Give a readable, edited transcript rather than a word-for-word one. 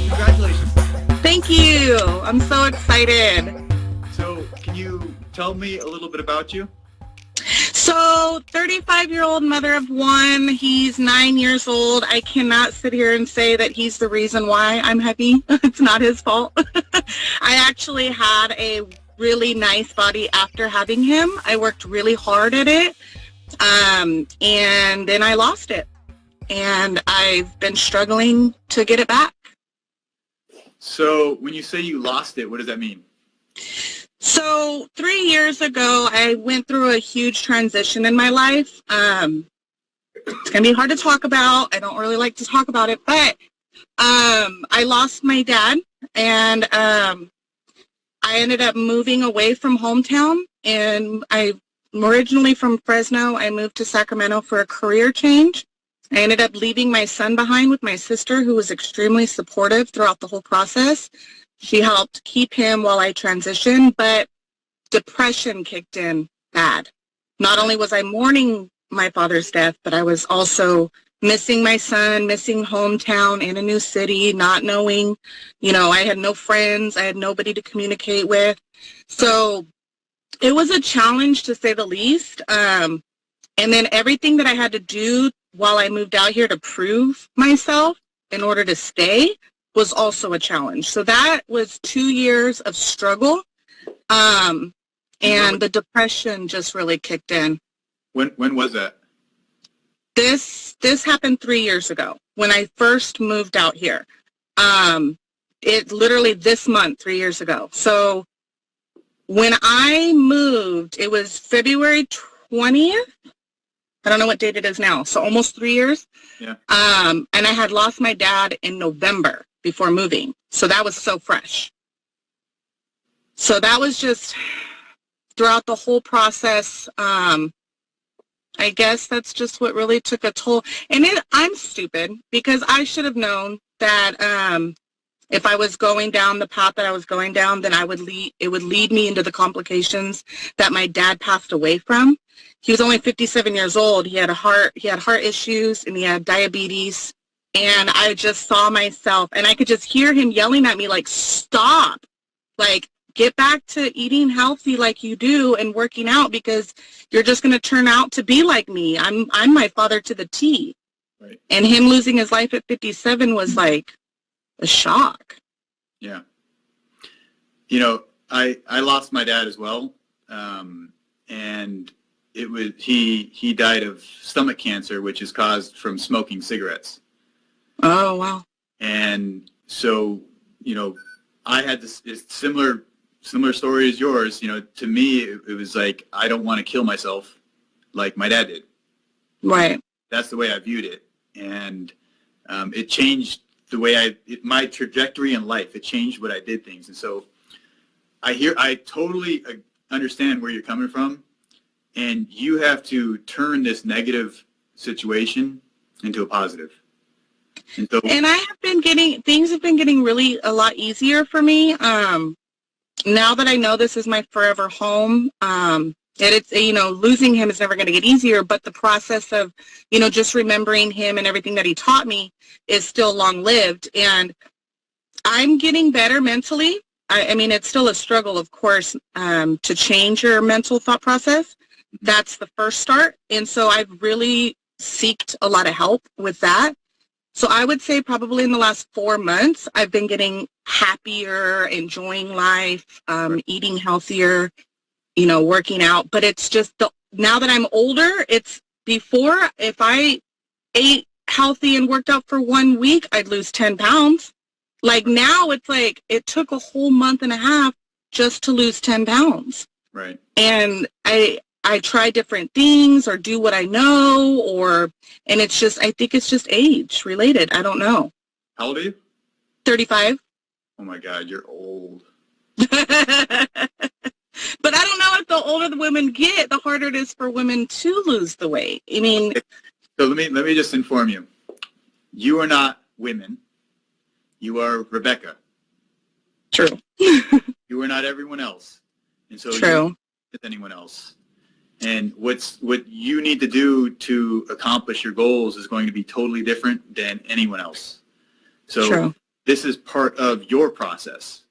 Congratulations. Thank you. I'm so excited. So, can you tell me a little bit about you? So, 35-year-old mother of one. He's 9 years old. I cannot sit here and say that he's the reason why I'm heavy. It's not his fault. I actually had a really nice body after having him. I worked really hard at it. And then I lost it. And I've been struggling to get it back. So, when you say you lost it, what does that mean? So 3 years ago, I went through a huge transition in my life. It's going to be hard to talk about. I don't really like to talk about it, but I lost my dad, and I ended up moving away from hometown, and I'm originally from Fresno. I moved to Sacramento for a career change. I ended up leaving my son behind with my sister, who was extremely supportive throughout the whole process. She helped keep him while I transitioned, but depression kicked in bad. Not only was I mourning my father's death, but I was also missing my son, missing hometown in a new city, not knowing, I had no friends. I had nobody to communicate with. So it was a challenge, to say the least. And then everything that I had to do while I moved out here to prove myself in order to stay was also a challenge. So that was 2 years of struggle. And the depression just really kicked in. When was that? This happened 3 years ago when I first moved out here. It literally this month, 3 years ago. So when I moved, it was February 20th. I don't know what date it is now. So almost 3 years. Yeah. And I had lost my dad in November before moving. So that was so fresh. So that was just throughout the whole process. I guess that's just what really took a toll. And I'm stupid because I should have known that if I was going down the path that I was going down, then it would lead me into the complications that my dad passed away from. He was only 57 years old. He had heart issues, and he had diabetes. And I just saw myself, and I could just hear him yelling at me, like, stop, like, get back to eating healthy like you do and working out, because you're just going to turn out to be like me. I'm my father to the T. Right. And him losing his life at 57 was like a shock. Yeah. I lost my dad as well. And he died of stomach cancer, which is caused from smoking cigarettes. Oh, wow. And so, I had this similar story as yours. To me, it was like, I don't want to kill myself like my dad did. Right. That's the way I viewed it. And it changed the way my trajectory in life. It changed what I did things. And so I totally understand where you're coming from. And you have to turn this negative situation into a positive. And I have been things have been getting really a lot easier for me. Now that I know this is my forever home, and it's, losing him is never going to get easier, but the process of, just remembering him and everything that he taught me is still long-lived. And I'm getting better mentally. I mean, it's still a struggle, of course, to change your mental thought process. That's the first start. And so I've really seeked a lot of help with that. So I would say probably in the last 4 months, I've been getting happier, enjoying life, eating healthier, working out. But it's just now that I'm older, it's before, if I ate healthy and worked out for 1 week, I'd lose 10 pounds. Like now it's like it took a whole month and a half just to lose 10 pounds. Right. And I try different things or do what I know, and it's just, I think it's just age related. I don't know. How old are you? 35. Oh my God, you're old. But I don't know if the older the women get, the harder it is for women to lose the weight. I mean. So let me just inform you. You are not women. You are Rebecca. True. You are not everyone else. And so True. you're not with anyone else. And what you need to do to accomplish your goals is going to be totally different than anyone else. So True. this is part of your process.